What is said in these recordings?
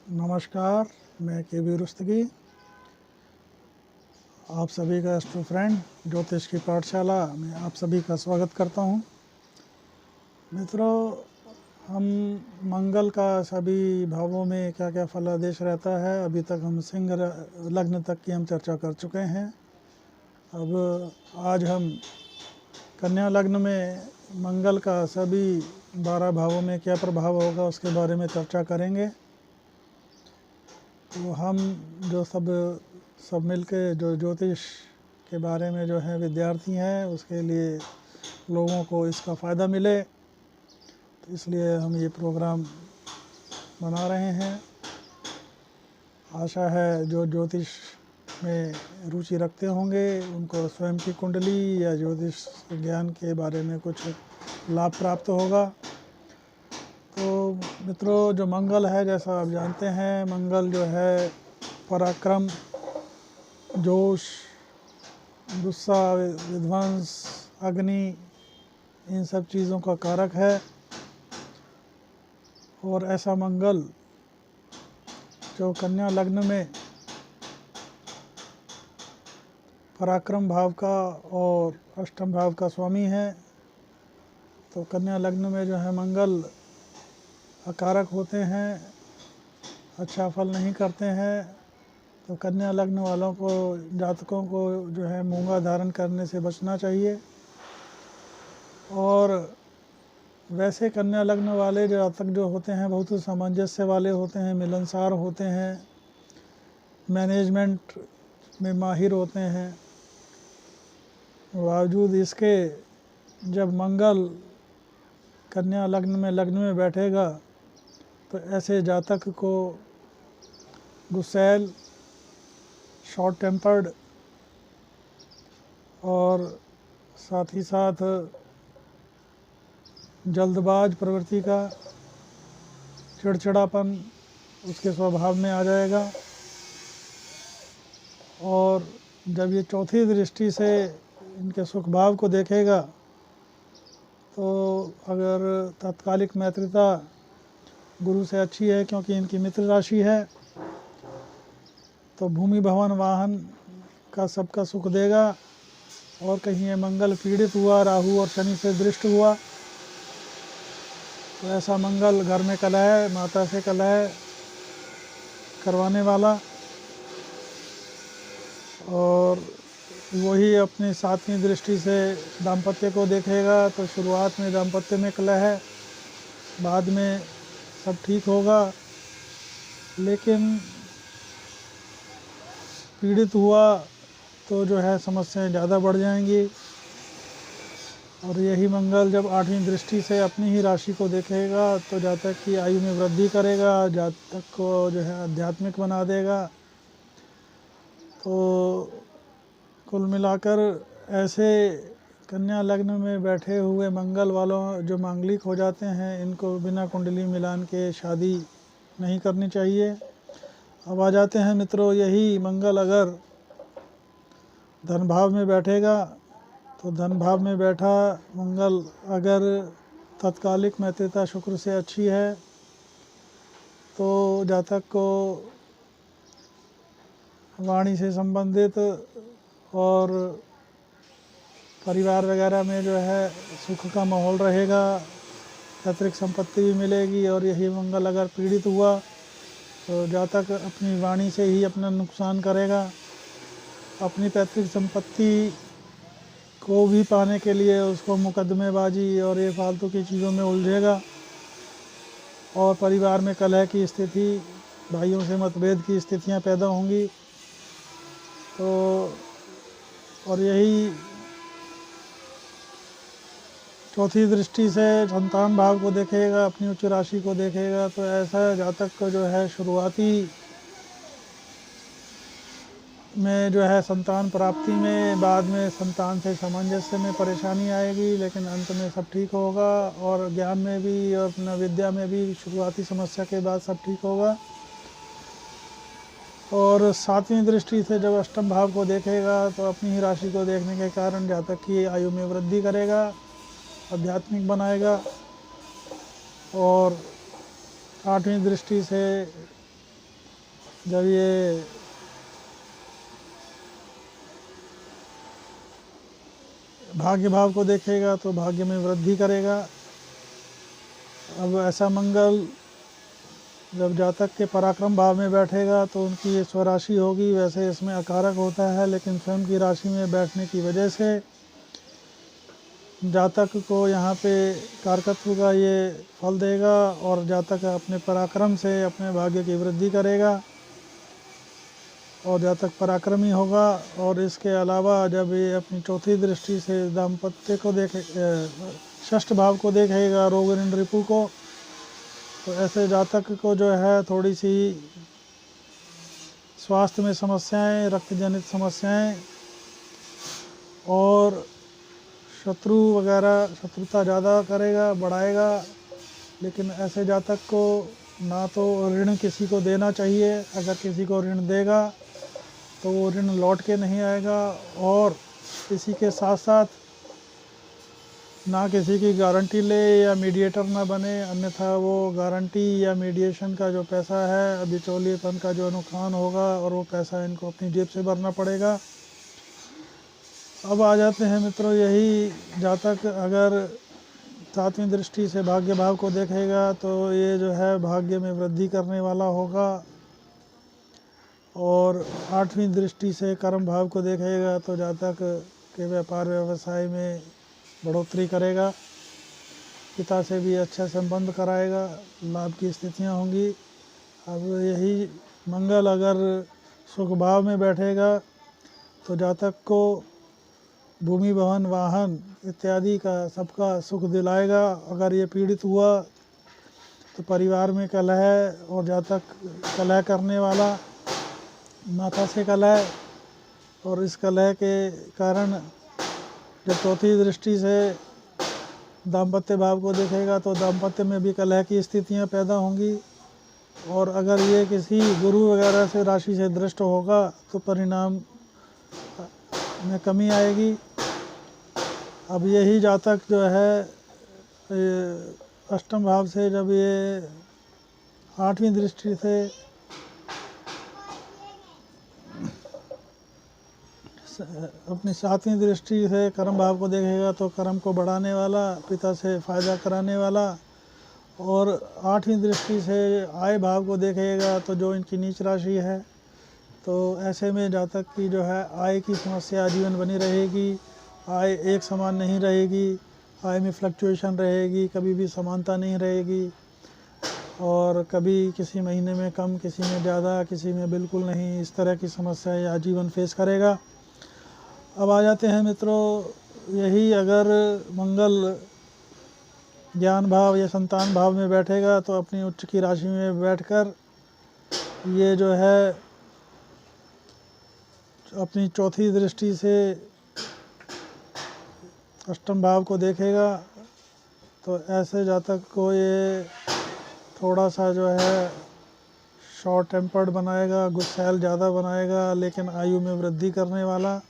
नमस्कार, मैं के.बी. रुस्तगी आप सभी का एस्ट्रो फ्रेंड ज्योतिष की पाठशाला में आप सभी का स्वागत करता हूं। मित्रों, हम मंगल का सभी भावों में क्या क्या फलादेश रहता है, अभी तक हम सिंह लग्न तक की हम चर्चा कर चुके हैं। अब आज हम कन्या लग्न में मंगल का सभी 12 भावों में क्या प्रभाव होगा उसके बारे में चर्चा करेंगे। तो हम जो सब मिलके जो ज्योतिष के बारे में जो है विद्यार्थी हैं, उसके लिए लोगों को इसका फ़ायदा मिले, तो इसलिए हम ये प्रोग्राम बना रहे हैं। आशा है जो ज्योतिष में रुचि रखते होंगे उनको स्वयं की कुंडली या ज्योतिष ज्ञान के बारे में कुछ लाभ प्राप्त होगा। तो मित्रों, जो मंगल है, जैसा आप जानते हैं, मंगल जो है पराक्रम, जोश, गुस्सा, विध्वंस, अग्नि, इन सब चीज़ों का कारक है। और ऐसा मंगल जो कन्या लग्न में पराक्रम भाव का और अष्टम भाव का स्वामी है, तो कन्या लग्न में जो है मंगल अकारक होते हैं, अच्छा फल नहीं करते हैं। तो कन्या लग्न वालों को, जातकों को जो है मूंगा धारण करने से बचना चाहिए। और वैसे कन्या लग्न वाले जातक जो होते हैं बहुत सामंजस्य वाले होते हैं, मिलनसार होते हैं, मैनेजमेंट में माहिर होते हैं। बावजूद इसके जब मंगल कन्या लग्न में बैठेगा तो ऐसे जातक को गुस्सैल, शॉर्ट टेम्पर्ड और साथ ही साथ जल्दबाज प्रवृत्ति का, चिड़चिड़ापन उसके स्वभाव में आ जाएगा। और जब ये चौथी दृष्टि से इनके सुख भाव को देखेगा तो अगर तात्कालिक मैत्रिता गुरु से अच्छी है, क्योंकि इनकी मित्र राशि है, तो भूमि भवन वाहन का सबका सुख देगा। और कहीं ये मंगल पीड़ित हुआ, राहु और शनि से दृष्ट हुआ, तो ऐसा मंगल घर में कलह, माता से कलह करवाने वाला, और वही अपनी 7वीं दृष्टि से दाम्पत्य को देखेगा। तो शुरुआत में दाम्पत्य में कलह है, बाद में सब ठीक होगा, लेकिन पीड़ित हुआ तो जो है समस्याएं ज़्यादा बढ़ जाएंगी। और यही मंगल जब 8वीं दृष्टि से अपनी ही राशि को देखेगा तो जातक की आयु में वृद्धि करेगा, जातक को जो है आध्यात्मिक बना देगा। तो कुल मिलाकर ऐसे कन्या लग्न में बैठे हुए मंगल वालों जो मांगलिक हो जाते हैं, इनको बिना कुंडली मिलान के शादी नहीं करनी चाहिए। अब आ जाते हैं मित्रों, यही मंगल अगर धन भाव में बैठेगा, तो धन भाव में बैठा मंगल अगर तत्कालिक मैत्रिता शुक्र से अच्छी है तो जातक को वाणी से संबंधित और परिवार वगैरह में जो है सुख का माहौल रहेगा, पैतृक संपत्ति भी मिलेगी। और यही मंगल अगर पीड़ित हुआ तो जातक अपनी वाणी से ही अपना नुकसान करेगा, अपनी पैतृक संपत्ति को भी पाने के लिए उसको मुकदमेबाजी और ये फालतू की चीज़ों में उलझेगा, और परिवार में कलह की स्थिति, भाइयों से मतभेद की स्थितियां पैदा होंगी। तो और यही चौथी दृष्टि से संतान भाव को देखेगा, अपनी उच्च राशि को देखेगा, तो ऐसा जातक को जो है शुरुआती में जो है संतान प्राप्ति में, बाद में संतान से सामंजस्य में परेशानी आएगी, लेकिन अंत में सब ठीक होगा। और ज्ञान में भी और अपना विद्या में भी शुरुआती समस्या के बाद सब ठीक होगा। और 7वीं दृष्टि से जब अष्टम भाव को देखेगा तो अपनी ही राशि को देखने के कारण जातक की आयु में वृद्धि करेगा, आध्यात्मिक बनाएगा। और 8वीं दृष्टि से जब ये भाग्य भाव को देखेगा तो भाग्य में वृद्धि करेगा। अब ऐसा मंगल जब जातक के पराक्रम भाव में बैठेगा तो उनकी ये स्वराशि होगी। वैसे इसमें अकारक होता है, लेकिन स्वयं की राशि में बैठने की वजह से जातक को यहाँ पे कारकत्व का ये फल देगा और जातक अपने पराक्रम से अपने भाग्य की वृद्धि करेगा और जातक पराक्रमी होगा। और इसके अलावा जब ये अपनी चौथी दृष्टि से दाम्पत्य को देखे, षष्ठ भाव को देखेगा, रोग ऋण रिपु को, तो ऐसे जातक को जो है थोड़ी सी स्वास्थ्य में समस्याएं, रक्त जनित समस्याएं और शत्रु वगैरह, शत्रुता ज़्यादा करेगा, बढ़ाएगा। लेकिन ऐसे जातक को ना तो ऋण किसी को देना चाहिए, अगर किसी को ऋण देगा तो वो ऋण लौट के नहीं आएगा, और इसी के साथ साथ ना किसी की गारंटी ले या मीडिएटर ना बने, अन्यथा वो गारंटी या मीडिएशन का जो पैसा है, बिचौलिएपन का जो नुकसान होगा, और वो पैसा इनको अपनी जेब से भरना पड़ेगा। अब आ जाते हैं मित्रों, यही जातक अगर सातवीं दृष्टि से भाग्य भाव को देखेगा तो ये जो है भाग्य में वृद्धि करने वाला होगा, और आठवीं दृष्टि से कर्म भाव को देखेगा तो जातक के व्यापार व्यवसाय में बढ़ोतरी करेगा, पिता से भी अच्छा संबंध कराएगा, लाभ की स्थितियां होंगी। अब यही मंगल अगर सुख भाव में बैठेगा तो जातक को भूमि, भवन, वाहन इत्यादि का सबका सुख दिलाएगा। अगर ये पीड़ित हुआ तो परिवार में कलह, और जातक कलह करने वाला, माता से कलह, और इस कलह के कारण जब चौथी दृष्टि से दाम्पत्य भाव को देखेगा तो दाम्पत्य में भी कलह की स्थितियां पैदा होंगी। और अगर ये किसी गुरु वगैरह से राशि से दृष्ट होगा तो परिणाम में कमी आएगी। अब यही जातक जो है अष्टम भाव से जब ये आठवीं दृष्टि से अपनी सातवीं दृष्टि से कर्म भाव को देखेगा तो कर्म को बढ़ाने वाला, पिता से फ़ायदा कराने वाला, और आठवीं दृष्टि से आय भाव को देखेगा तो जो इनकी नीच राशि है, तो ऐसे में जातक की जो है आय की समस्या आजीवन बनी रहेगी। आय एक समान नहीं रहेगी, आय में फ्लक्चुएशन रहेगी, कभी भी समानता नहीं रहेगी, और कभी किसी महीने में कम, किसी में ज़्यादा, किसी में बिल्कुल नहीं, इस तरह की समस्याएं आजीवन फेस करेगा। अब आ जाते हैं मित्रों, यही अगर मंगल ज्ञान भाव या संतान भाव में बैठेगा तो अपनी उच्च की राशि में बैठकर ये जो है अपनी चौथी दृष्टि से अष्टम भाव को देखेगा, तो ऐसे जातक को ये थोड़ा सा जो है शॉर्ट टेम्पर्ड बनाएगा, गुस्सैल ज़्यादा बनाएगा, लेकिन आयु में वृद्धि करने वाला,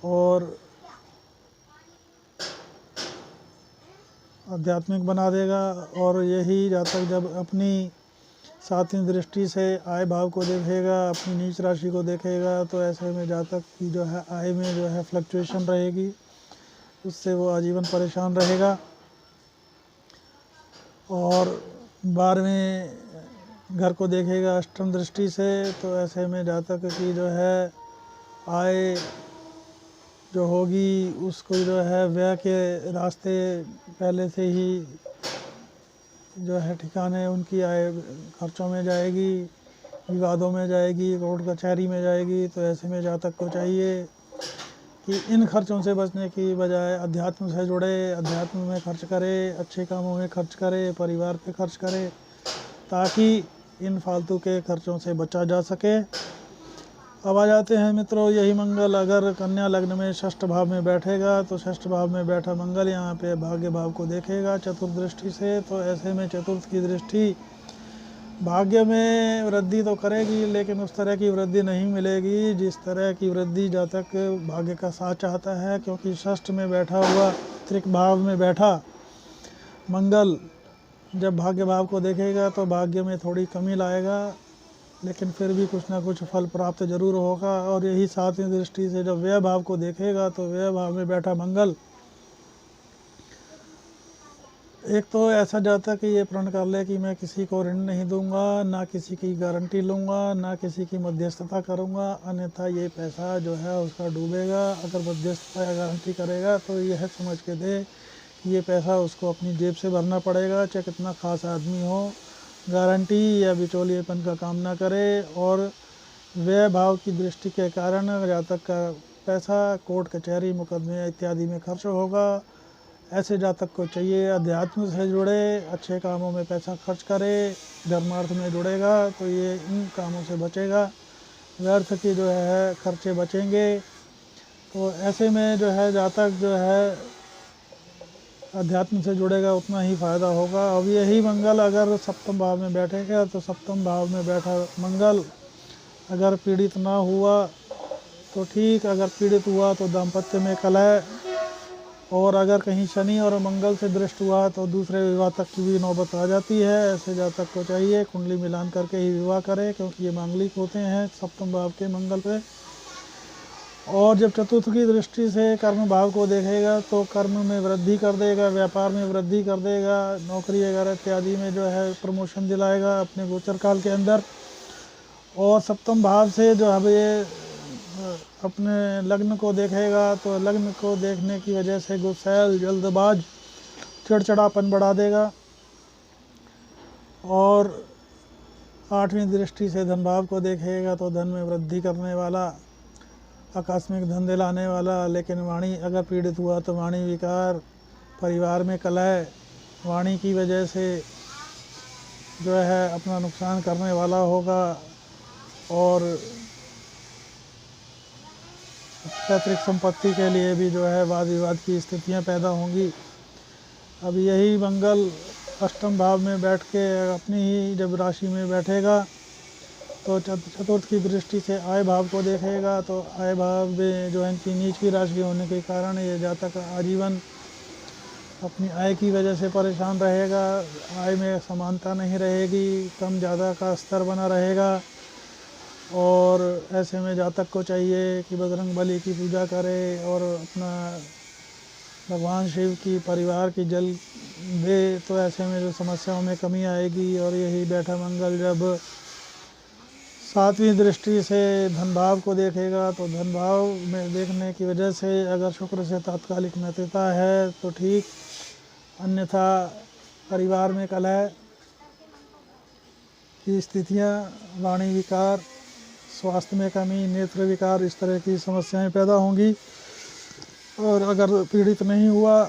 और आध्यात्मिक बना देगा। और यही जातक जब अपनी सातवीं दृष्टि से आय भाव को देखेगा, अपनी नीच राशि को देखेगा, तो ऐसे में जातक की जो है आय में जो है फ्लक्चुएशन रहेगी, उससे वो आजीवन परेशान रहेगा। और 12वें घर को देखेगा अष्टम दृष्टि से, तो ऐसे में जातक की जो है आय जो होगी उसको जो है व्यय के रास्ते पहले से ही जो है ठिकाने, उनकी आय खर्चों में जाएगी, विवादों में जाएगी, कोर्ट कचहरी में जाएगी। तो ऐसे में जातक को चाहिए कि इन खर्चों से बचने की बजाय अध्यात्म से जुड़े, अध्यात्म में खर्च करे, अच्छे कामों में खर्च करे, परिवार पे खर्च करे, ताकि इन फालतू के खर्चों से बचा जा सके। अब आ जाते हैं मित्रों, यही मंगल अगर कन्या लग्न में षष्ठ भाव में बैठेगा तो षष्ठ भाव में बैठा मंगल यहाँ पे भाग्य भाव को देखेगा चतुर्थ दृष्टि से। तो ऐसे में चतुर्थ की दृष्टि भाग्य में वृद्धि तो करेगी, लेकिन उस तरह की वृद्धि नहीं मिलेगी जिस तरह की वृद्धि जातक भाग्य का साथ चाहता है, क्योंकि षष्ठ में बैठा हुआ त्रिक भाव में बैठा मंगल जब भाग्य भाव को देखेगा तो भाग्य में थोड़ी कमी लाएगा, लेकिन फिर भी कुछ ना कुछ फल प्राप्त जरूर होगा। और यही 7वीं दृष्टि से जब व्यय भाव को देखेगा तो व्यय भाव में बैठा मंगल एक तो ऐसा जातक ये प्रण कर ले कि मैं किसी को ऋण नहीं दूंगा, ना किसी की गारंटी लूंगा, ना किसी की मध्यस्थता करूंगा, अन्यथा ये पैसा जो है उसका डूबेगा। अगर मध्यस्थता या गारंटी करेगा तो यह समझ के दे कि ये पैसा उसको अपनी जेब से भरना पड़ेगा, चाहे कितना खास आदमी हो। गारंटी या बिचौलिएपन का काम ना करे। और व्यय भाव की दृष्टि के कारण जातक का पैसा कोर्ट कचहरी मुकदमे इत्यादि में खर्च होगा। ऐसे जातक को चाहिए अध्यात्म से जुड़े, अच्छे कामों में पैसा खर्च करे, धर्मार्थ में जुड़ेगा तो ये इन कामों से बचेगा, व्यर्थ की जो है खर्चे बचेंगे। तो ऐसे में जो है जातक जो है अध्यात्म से जुड़ेगा उतना ही फायदा होगा। अब यही मंगल अगर सप्तम भाव में बैठेगा तो सप्तम भाव में बैठा मंगल अगर पीड़ित ना हुआ तो ठीक, अगर पीड़ित हुआ तो दाम्पत्य में कलह, और अगर कहीं शनि और मंगल से दृष्ट हुआ तो दूसरे विवाह तक की भी नौबत आ जाती है। ऐसे जातक को चाहिए कुंडली मिलान करके ही विवाह करे, क्योंकि ये मांगलिक होते हैं सप्तम भाव के मंगल पे। और जब चतुर्थ की दृष्टि से कर्म भाव को देखेगा तो कर्म में वृद्धि कर देगा, व्यापार में वृद्धि कर देगा, नौकरी वगैरह इत्यादि में जो है प्रमोशन दिलाएगा अपने गोचर काल के अंदर। और सप्तम भाव से जो अब ये अपने लग्न को देखेगा तो लग्न को देखने की वजह से गुस्सैल, जल्दबाज, चिड़चिड़ापन बढ़ा देगा। और 8वीं दृष्टि से धन भाव को देखेगा तो धन में वृद्धि करने वाला, आकस्मिक धन दिलाने वाला। लेकिन वाणी अगर पीड़ित हुआ तो वाणी विकार, परिवार में कलह, वाणी की वजह से जो है अपना नुकसान करने वाला होगा। और पैतृक संपत्ति के लिए भी जो है वाद विवाद की स्थितियां पैदा होंगी। अब यही मंगल अष्टम भाव में बैठ के अपनी ही जब राशि में बैठेगा तो चतुर्थ की दृष्टि से आय भाव को देखेगा तो आय भाव में जो है इनकी नीच की राशि होने के कारण ये जातक आजीवन अपनी आय की वजह से परेशान रहेगा। आय में समानता नहीं रहेगी, कम ज़्यादा का स्तर बना रहेगा। और ऐसे में जातक को चाहिए कि बजरंग बली की पूजा करे और अपना भगवान शिव की परिवार की जल दे, तो ऐसे में जो समस्याओं में कमी आएगी। और यही बैठा मंगल जब 7वीं दृष्टि से धन भाव को देखेगा तो धन भाव में देखने की वजह से अगर शुक्र से तात्कालिक मित्रता है तो ठीक, अन्यथा परिवार में कलह की स्थितियाँ, वाणी विकार, स्वास्थ्य में कमी, नेत्र विकार, इस तरह की समस्याएं पैदा होंगी। और अगर पीड़ित नहीं हुआ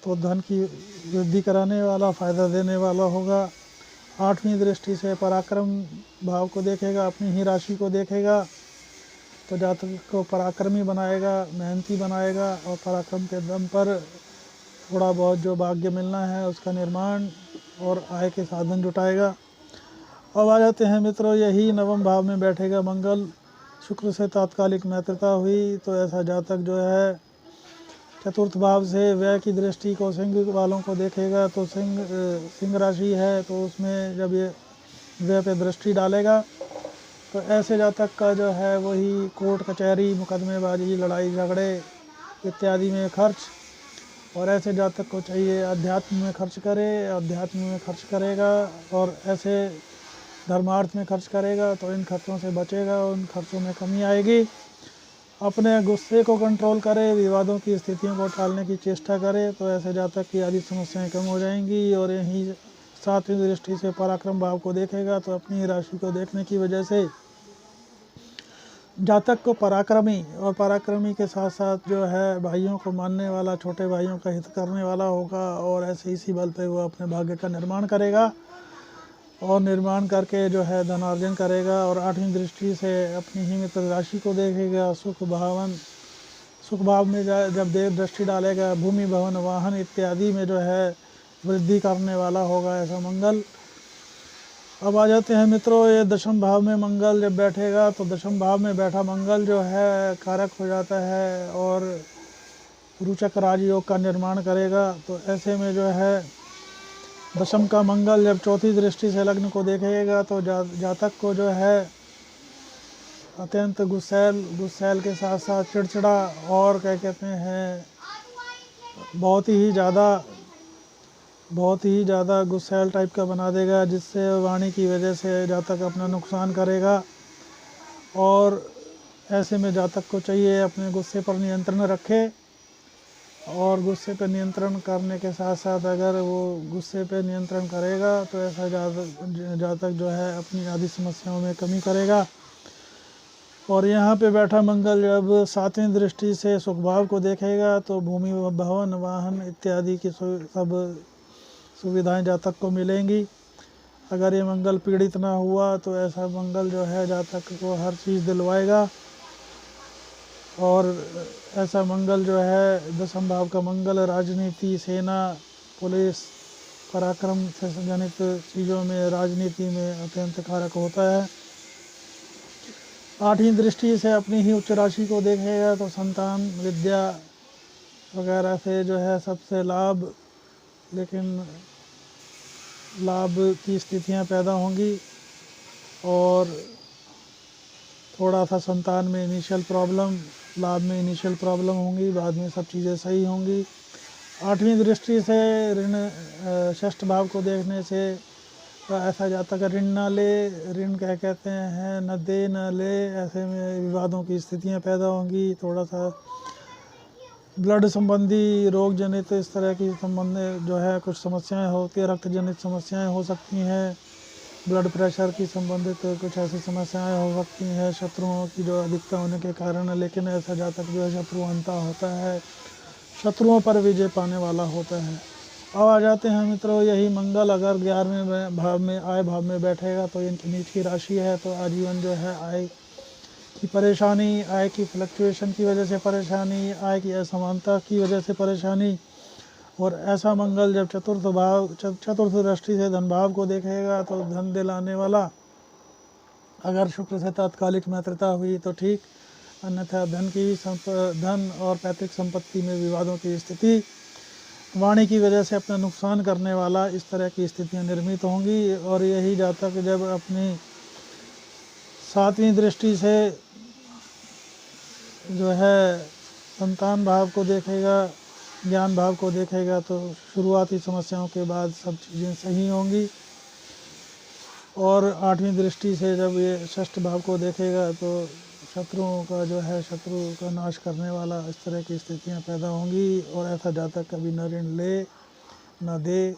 तो धन की वृद्धि कराने वाला, फ़ायदा देने वाला होगा। 8वीं दृष्टि से पराक्रम भाव को देखेगा, अपनी ही राशि को देखेगा तो जातक को पराक्रमी बनाएगा, मेहनती बनाएगा और पराक्रम के दम पर थोड़ा बहुत जो भाग्य मिलना है उसका निर्माण और आय के साधन जुटाएगा। अब आ जाते हैं मित्रों, यही नवम भाव में बैठेगा मंगल, शुक्र से तात्कालिक मित्रता हुई तो ऐसा जातक जो है चतुर्थ भाव से व्यय की दृष्टि को सिंह वालों को देखेगा तो सिंह राशि है तो उसमें जब ये व्यय पे दृष्टि डालेगा तो ऐसे जातक का जो है वही कोर्ट कचहरी, मुकदमेबाजी, लड़ाई झगड़े इत्यादि में खर्च। और ऐसे जातक को चाहिए अध्यात्म में खर्च करे, अध्यात्म में खर्च करेगा और ऐसे धर्मार्थ में खर्च करेगा तो इन खर्चों से बचेगा, उन खर्चों में कमी आएगी। अपने गुस्से को कंट्रोल करे, विवादों की स्थितियों को टालने की चेष्टा करे तो ऐसे जातक की आदि समस्याएं कम हो जाएंगी। और यहीं 7वीं दृष्टि से पराक्रम भाव को देखेगा तो अपनी ही राशि को देखने की वजह से जातक को पराक्रमी और पराक्रमी के साथ साथ जो है भाइयों को मानने वाला, छोटे भाइयों का हित करने वाला होगा। और ऐसे इसी बल पे वो अपने भाग्य का निर्माण करेगा और निर्माण करके जो है धनार्जन करेगा। और 8वीं दृष्टि से अपनी ही मित्र राशि को देखेगा, सुख भाव में जब देव दृष्टि डालेगा भूमि, भवन, वाहन इत्यादि में जो है वृद्धि करने वाला होगा ऐसा मंगल। अब आ जाते हैं मित्रों, ये दशम भाव में मंगल जब बैठेगा तो दशम भाव में बैठा मंगल जो है कारक हो जाता है और रुचक राजयोग का निर्माण करेगा। तो ऐसे में जो है दशम का मंगल जब चौथी दृष्टि से लग्न को देखेगा तो जातक को जो है अत्यंत गुस्सैल के साथ साथ चिड़चिड़ा और क्या कहते हैं बहुत ही ज़्यादा गुस्सैल टाइप का बना देगा, जिससे वाणी की वजह से जातक अपना नुकसान करेगा। और ऐसे में जातक को चाहिए अपने गुस्से पर नियंत्रण रखे, और गुस्से पर नियंत्रण करने के साथ साथ अगर वो गुस्से पर नियंत्रण करेगा तो ऐसा जातक जो है अपनी आदि समस्याओं में कमी करेगा। और यहाँ पे बैठा मंगल जब 7वीं दृष्टि से सुख भाव को देखेगा तो भूमि भवन वाहन इत्यादि की सब सुविधाएं जातक को मिलेंगी। अगर ये मंगल पीड़ित ना हुआ तो ऐसा मंगल जो है जातक को हर चीज़ दिलवाएगा। और ऐसा मंगल जो है 10म भाव का मंगल राजनीति, सेना, पुलिस, पराक्रम से जनित चीज़ों में, राजनीति में अत्यंत कारक होता है। 8वीं दृष्टि से अपनी ही उच्च राशि को देखेगा तो संतान, विद्या वगैरह से जो है सबसे लाभ, लेकिन लाभ की स्थितियां पैदा होंगी और थोड़ा सा संतान में इनिशियल प्रॉब्लम, लाभ में इनिशियल प्रॉब्लम होंगी, बाद में सब चीज़ें सही होंगी। 8वीं दृष्टि से ऋण 6ठ भाव को देखने से ऐसा जातक ऋण ना ले, ऋण क्या कहते हैं न दे न ले, ऐसे में विवादों की स्थितियां पैदा होंगी। थोड़ा सा ब्लड संबंधी, रोग जनित इस तरह की संबंध जो है कुछ समस्याएं होती है, रक्त जनित समस्याएं हो सकती हैं, ब्लड प्रेशर की संबंधित कुछ ऐसी समस्याएं हो सकती हैं, शत्रुओं की जो अधिकता होने के कारण। लेकिन ऐसा जातक जो है शत्रुअंता होता है, शत्रुओं पर विजय पाने वाला होता है। अब आ जाते हैं मित्रों, यही मंगल अगर 11वें भाव में आय भाव में बैठेगा तो इनकी नीच की राशि है, तो आजीवन जो है आय की परेशानी, आय की फ्लक्चुएशन की वजह से परेशानी, आय की असमानता की वजह से परेशानी। और ऐसा मंगल जब चतुर्थ दृष्टि से धन भाव को देखेगा तो धन दिलाने वाला। अगर शुक्र से तात्कालिक मित्रता हुई तो ठीक, अन्यथा धन और पैतृक संपत्ति में विवादों की स्थिति, वाणी की वजह से अपना नुकसान करने वाला, इस तरह की स्थितियां निर्मित होंगी। और यही जातक जब अपनी 7वीं दृष्टि से जो है संतान भाव को देखेगा, ज्ञान भाव को देखेगा तो शुरुआती समस्याओं के बाद सब चीज़ें सही होंगी। और 8वीं दृष्टि से जब ये 6ठ भाव को देखेगा तो शत्रुओं का जो है, शत्रु का नाश करने वाला, इस तरह की स्थितियां पैदा होंगी। और ऐसा जातक कभी न ऋण ले न दे,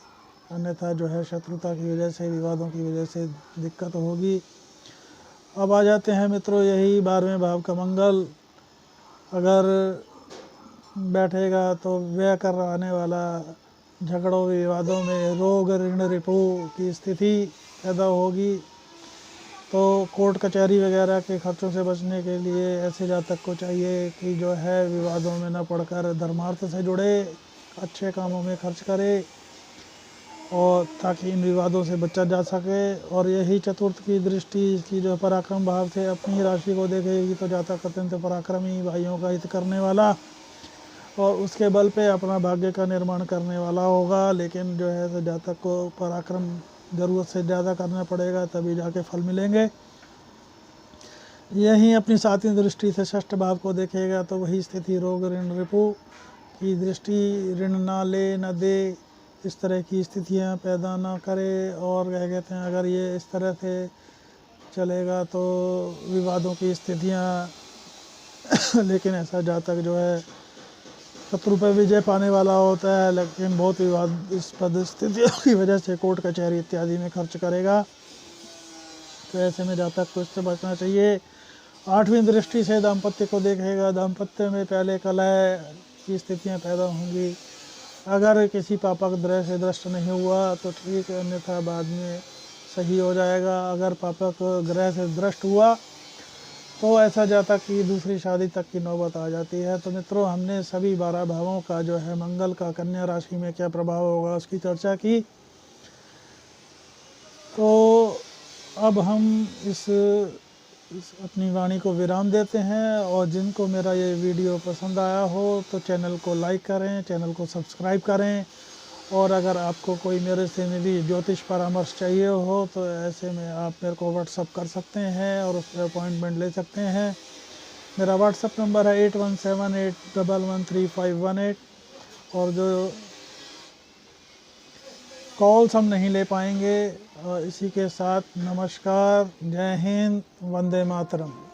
अन्यथा जो है शत्रुता की वजह से, विवादों की वजह से दिक्कत होगी। अब आ जाते हैं मित्रों, यही 12वें भाव का मंगल अगर बैठेगा तो व्यय कर आने वाला, झगड़ों विवादों में, रोग ऋण रिपू की स्थिति पैदा होगी। तो कोर्ट कचहरी वगैरह के खर्चों से बचने के लिए ऐसे जातक को चाहिए कि जो है विवादों में न पड़कर धर्मार्थ से जुड़े, अच्छे कामों में खर्च करे, और ताकि इन विवादों से बचा जा सके। और यही चतुर्थ की दृष्टि की जो पराक्रम भाव से अपनी राशि को देखेगी तो जातक अत्यंत पराक्रमी, भाइयों का हित करने वाला और उसके बल पे अपना भाग्य का निर्माण करने वाला होगा। लेकिन जो है जातक को पराक्रम ज़रूरत से ज़्यादा करना पड़ेगा, तभी जाके फल मिलेंगे। यही अपनी 7वीं दृष्टि से 6ठ भाव को देखेगा तो वही स्थिति, रोग ऋण रिपु की दृष्टि, ऋण ना ले न दे, इस तरह की स्थितियां पैदा ना करे। और क्या कहते हैं, अगर ये इस तरह से चलेगा तो विवादों की स्थितियां लेकिन ऐसा जातक जो है शत्रु पर विजय पाने वाला होता है, लेकिन बहुत विवादास्पद स्थितियों की वजह से कोर्ट कचहरी इत्यादि में खर्च करेगा। तो ऐसे में जातक को इससे बचना चाहिए। 8वीं दृष्टि से दाम्पत्य को देखेगा, दाम्पत्य में पहले कलह की स्थितियां पैदा होंगी। अगर किसी पापक ग्रह से दृष्ट नहीं हुआ तो ठीक, अन्यथा बाद में सही हो जाएगा। अगर पापक ग्रह से दृष्ट हुआ तो ऐसा जातक कि दूसरी शादी तक की नौबत आ जाती है। तो मित्रों, हमने सभी 12 भावों का जो है मंगल का कन्या राशि में क्या प्रभाव होगा उसकी चर्चा की। तो अब हम इस अपनी वाणी को विराम देते हैं। और जिनको मेरा ये वीडियो पसंद आया हो तो चैनल को लाइक करें, चैनल को सब्सक्राइब करें और अगर आपको कोई मेरे से भी ज्योतिष परामर्श चाहिए हो तो ऐसे में आप मेरे को व्हाट्सअप कर सकते हैं और उस पर अपॉइंटमेंट ले सकते हैं। मेरा व्हाट्सअप नंबर है 8178113518। और जो कॉल्स हम नहीं ले पाएंगे। इसी के साथ नमस्कार, जय हिंद, वंदे मातरम।